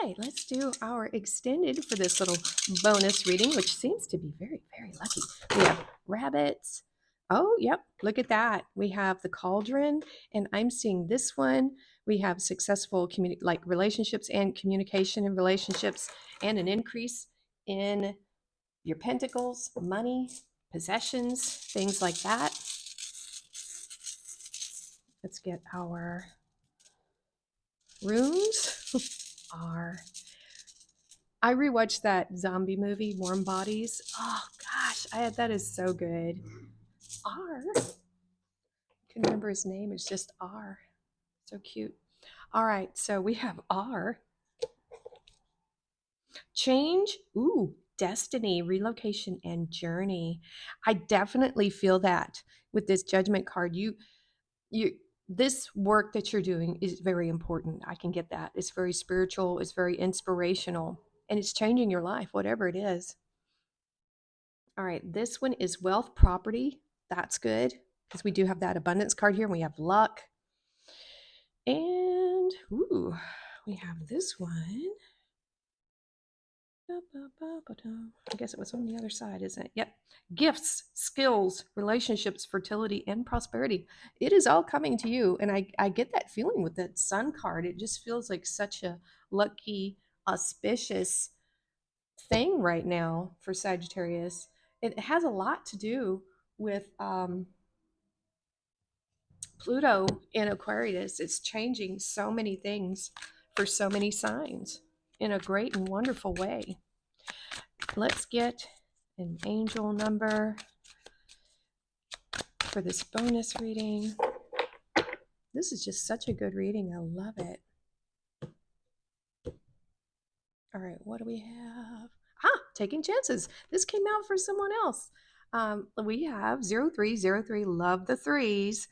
right, let's do our extended for this little bonus reading, which seems to be very, very lucky. We have rabbits. Oh, yep, look at that. We have the cauldron, and I'm seeing this one. We have successful like relationships and communication in relationships, and an increase in your pentacles, money, possessions, things like that. Let's get our runes. Our I rewatched that zombie movie, Warm Bodies. Oh gosh, that is so good. R. I can remember his name. It's just R. So cute. All right, so we have R. Change. Ooh, destiny, relocation, and journey. I definitely feel that with this judgment card. You this work that you're doing is very important. I can get that. It's very spiritual, it's very inspirational, and it's changing your life, whatever it is. All right, this one is wealth property. That's good because we do have that abundance card here and we have luck. And ooh, we have this one. I guess it was on the other side, isn't it? Yep. Gifts, skills, relationships, fertility, and prosperity. It is all coming to you. And I get that feeling with that sun card. It just feels like such a lucky, auspicious thing right now for Sagittarius. It has a lot to do with Pluto in Aquarius. It's changing so many things for so many signs in a great and wonderful way. Let's get an angel number for this bonus reading. This is just such a good reading. I love it. All right, what do we have? Taking chances. This came out for someone else. We have 0303, love the threes.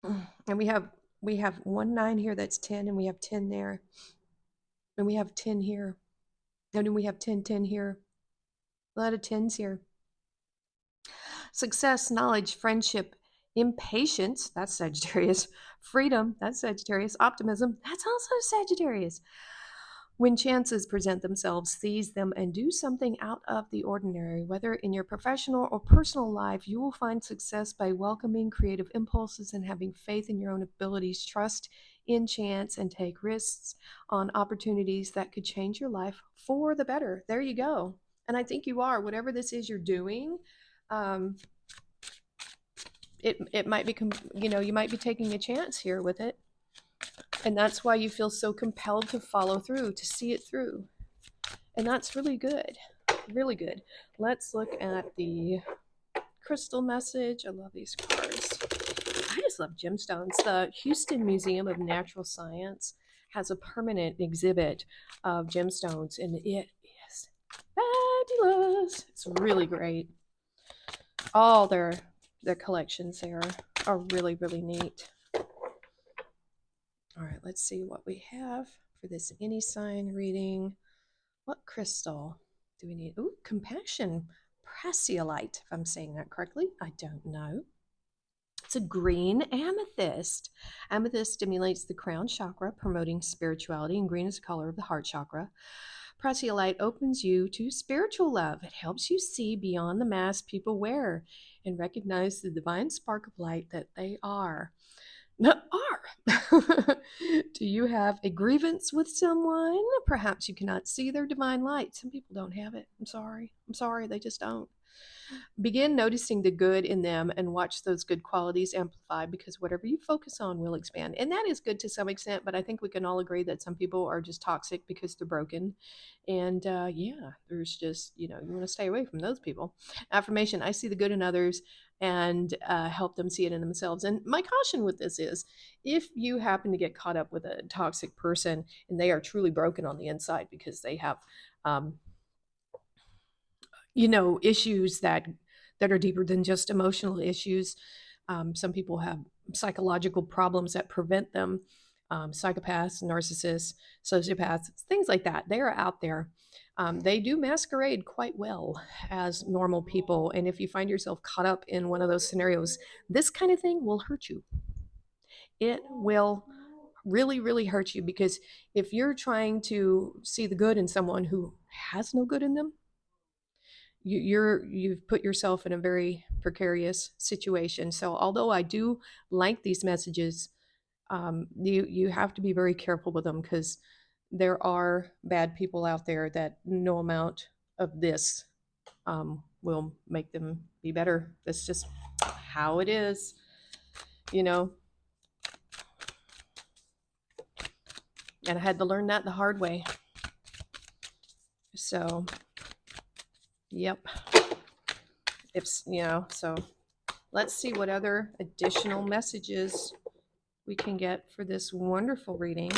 And we have 1 9 here, that's 10, and we have 10 there. And we have 10 here. And then we have 10 10 here. A lot of 10s here. Success, knowledge, friendship, impatience, that's Sagittarius. Freedom, that's Sagittarius. Optimism, that's also Sagittarius. When chances present themselves, seize them and do something out of the ordinary. Whether in your professional or personal life, you will find success by welcoming creative impulses and having faith in your own abilities. Trust in chance and take risks on opportunities that could change your life for the better. There you go. And I think you are. Whatever this is you're doing, it might be, you might be taking a chance here with it. And that's why you feel so compelled to follow through, to see it through. And that's really good. Really good. Let's look at the crystal message. I love these cards. I just love gemstones. The Houston Museum of Natural Science has a permanent exhibit of gemstones, and it is fabulous. It's really great. All their collections there are really, really neat. All right, let's see what we have for this any sign reading. What crystal do we need? Ooh, compassion. Prasiolite, if I'm saying that correctly. I don't know. It's a green amethyst. Amethyst stimulates the crown chakra, promoting spirituality, and green is the color of the heart chakra. Prasiolite opens you to spiritual love. It helps you see beyond the mask people wear and recognize the divine spark of light that they are. Do you have a grievance with someone? Perhaps you cannot see their divine light. Some people don't have it. I'm sorry, they just don't. Begin noticing the good in them and watch those good qualities amplify, because whatever you focus on will expand. And that is good to some extent, but I think we can all agree that some people are just toxic because they're broken. And there's just, you want to stay away from those people. Affirmation: I see the good in others and help them see it in themselves. And my caution with this is, if you happen to get caught up with a toxic person and they are truly broken on the inside because they have issues that are deeper than just emotional issues. Some people have psychological problems that prevent them. Psychopaths, narcissists, sociopaths, things like that. They are out there. They do masquerade quite well as normal people. And if you find yourself caught up in one of those scenarios, this kind of thing will hurt you. It will really, really hurt you, because if you're trying to see the good in someone who has no good in them, you've put yourself in a very precarious situation. So although I do like these messages, you have to be very careful with them, because there are bad people out there that no amount of this will make them be better. That's just how it is, you know. And I had to learn that the hard way. So, yep. If so let's see what other additional messages we can get for this wonderful reading.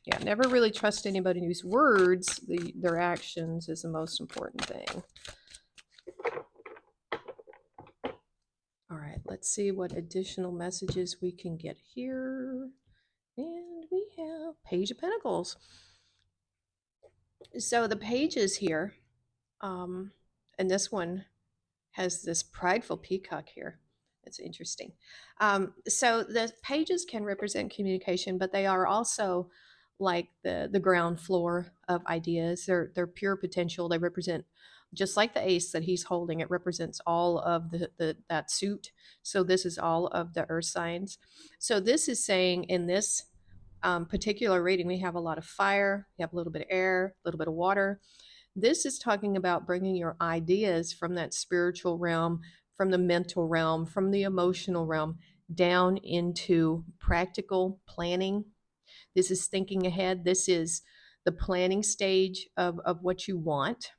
Yeah, never really trust anybody whose words, their actions is the most important thing. All right, let's see what additional messages we can get here. And we have Page of Pentacles. So the pages here, and this one has this prideful peacock here. It's interesting. So the pages can represent communication, but they are also like the ground floor of ideas. They're pure potential. They represent, just like the ace that he's holding, it represents all of that suit. So this is all of the earth signs. So this is saying in this particular reading, we have a lot of fire, we have a little bit of air, a little bit of water. This is talking about bringing your ideas from that spiritual realm, from the mental realm, from the emotional realm, down into practical planning. This is thinking ahead. This is the planning stage of what you want.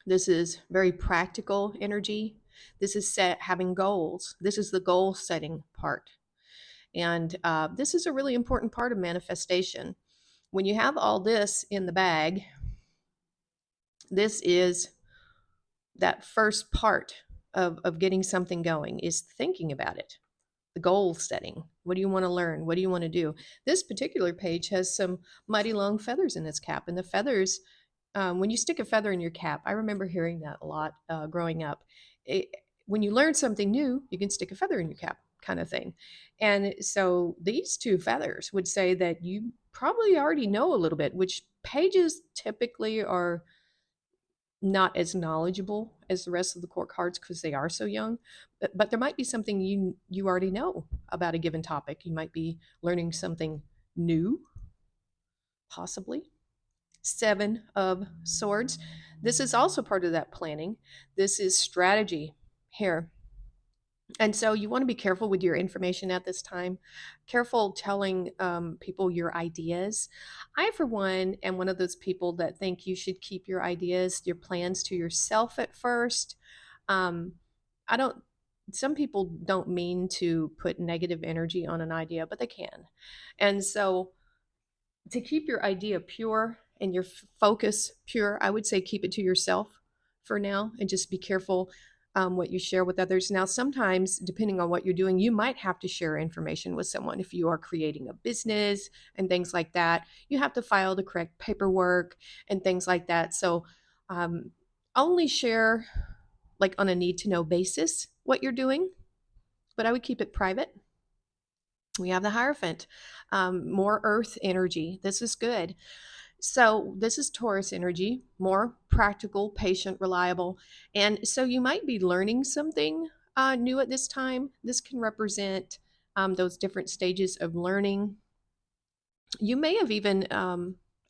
This is very practical energy. This is having goals. This is the goal setting part. And this is a really important part of manifestation. When you have all this in the bag, this is that first part of getting something going, is thinking about it, the goal setting. What do you want to learn? What do you want to do? This particular page has some mighty long feathers in its cap, and the feathers, when you stick a feather in your cap, I remember hearing that a lot growing up. When you learn something new, you can stick a feather in your cap, kind of thing. And so these two feathers would say that you probably already know a little bit, which pages typically are not as knowledgeable as the rest of the court cards because they are so young, but there might be something you already know about a given topic. You might be learning something new, possibly. Seven of Swords, this is also part of that planning. This is strategy here. And so you want to be careful with your information at this time. Careful telling people your ideas. I, for one, am one of those people that think you should keep your ideas, your plans to yourself at first. Um, I don't, some people don't mean to put negative energy on an idea, but they can. And so to keep your idea pure and your focus pure, I would say keep it to yourself for now, and just be careful what you share with others. Now, sometimes, depending on what you're doing, you might have to share information with someone. If you are creating a business and things like that, you have to file the correct paperwork and things like that. So only share like on a need to know basis what you're doing, but I would keep it private. We have the Hierophant, more earth energy. This is good. So this is Taurus energy, more practical, patient, reliable. And so you might be learning something new at this time. This can represent those different stages of learning. You may have even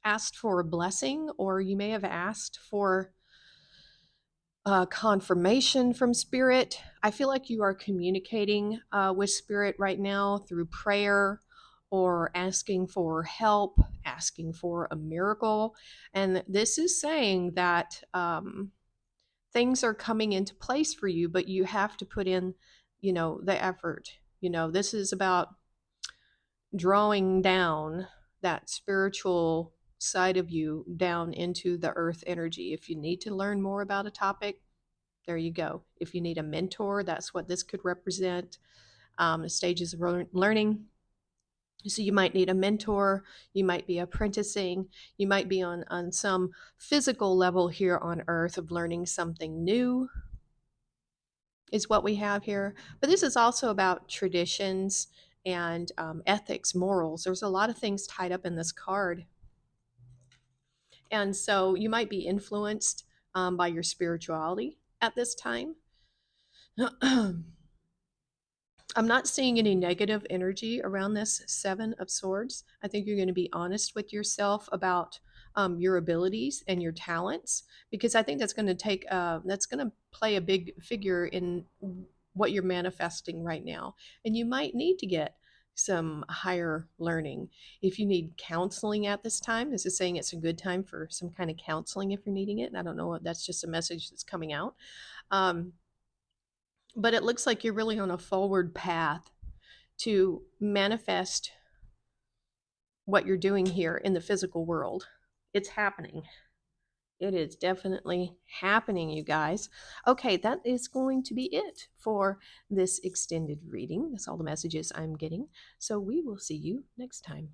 asked for a blessing, or you may have asked for confirmation from Spirit. I feel like you are communicating with Spirit right now through prayer, or asking for help, asking for a miracle. And this is saying that things are coming into place for you, but you have to put in, the effort. This is about drawing down that spiritual side of you down into the earth energy. If you need to learn more about a topic, there you go. If you need a mentor, that's what this could represent. Stages of learning. So you might need a mentor, you might be apprenticing, you might be on some physical level here on earth of learning something new. is what we have here. But this is also about traditions and ethics, morals. There's a lot of things tied up in this card. And so you might be influenced by your spirituality at this time. I'm not seeing any negative energy around this Seven of Swords. I think you're going to be honest with yourself about your abilities and your talents, because I think that's going to play a big figure in what you're manifesting right now. And you might need to get some higher learning. If you need counseling at this time, this is saying it's a good time for some kind of counseling if you're needing it. And I don't know, that's just a message that's coming out. Um, but it looks like you're really on a forward path to manifest what you're doing here in the physical world. It's happening. It is definitely happening, you guys. Okay, that is going to be it for this extended reading. That's all the messages I'm getting. So we will see you next time.